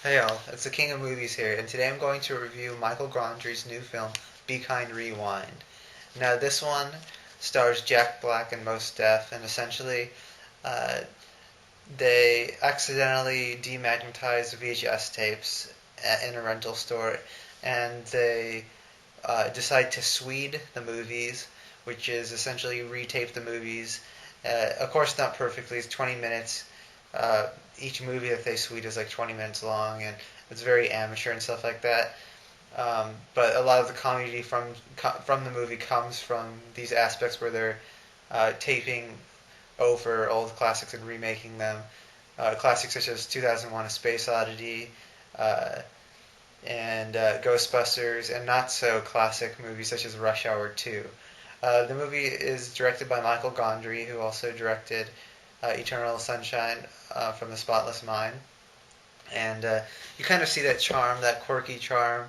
Hey all, it's the King of Movies here, and today I'm going to review Michael Gondry's new film, Be Kind, Rewind. Now, this one stars Jack Black and Mos Def, and essentially, uh, they accidentally demagnetize VHS tapes in a rental store, and they decide to Swede the movies, which is essentially retape the movies. Of course, not perfectly. It's 20 minutes. Uh, each movie that they Swede is like 20 minutes long, and it's very amateur and stuff like that. But a lot of the comedy from the movie comes from these aspects where they're taping over old classics and remaking them. Classics such as 2001: A Space Oddity, uh, and Ghostbusters, and not so classic movies such as Rush Hour 2. The movie is directed by Michael Gondry, who also directed Eternal Sunshine from the Spotless Mind. And you kind of see that charm, that quirky charm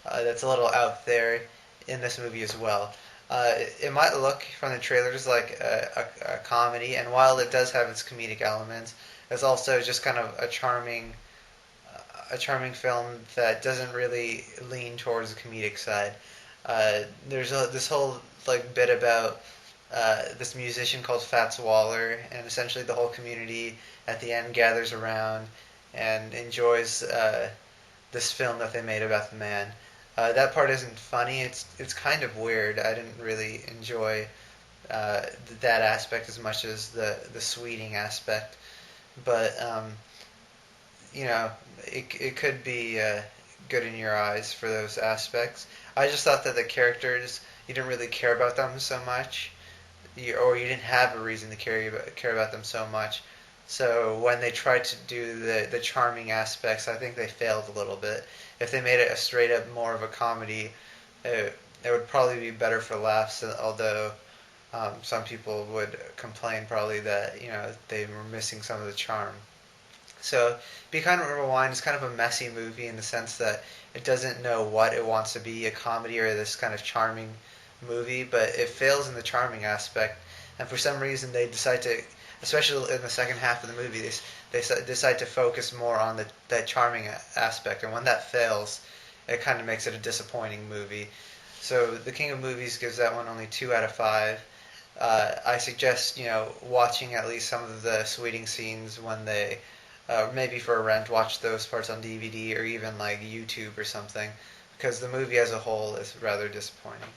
that's a little out there in this movie as well. It might look from the trailers like a comedy, and while it does have its comedic elements, it's also just kind of a charming film that doesn't really lean towards the comedic side. There's this whole like bit about this musician called Fats Waller, and essentially the whole community at the end gathers around and enjoys this film that they made about the man. That part isn't funny. It's kind of weird. I didn't really enjoy that aspect as much as the sweeting aspect, but it could be good in your eyes for those aspects. I just thought that the characters, you didn't really care about them so much, or you didn't have a reason to care about them so much. So when they tried to do the charming aspects, I think they failed a little bit. If they made it a straight up more of a comedy, it would probably be better for laughs. Although some people would complain probably that they were missing some of the charm. So Be Kind of Rewind is kind of a messy movie in the sense that it doesn't know what it wants to be, a comedy or this kind of charming movie, but it fails in the charming aspect. And for some reason, they decide to, especially in the second half of the movie, they decide to focus more on that charming aspect. And when that fails, it kind of makes it a disappointing movie. So The King of Movies gives that one only 2 out of 5. I suggest watching at least some of the sweeting scenes when they maybe for a rent, watch those parts on DVD or even like YouTube or something, because the movie as a whole is rather disappointing.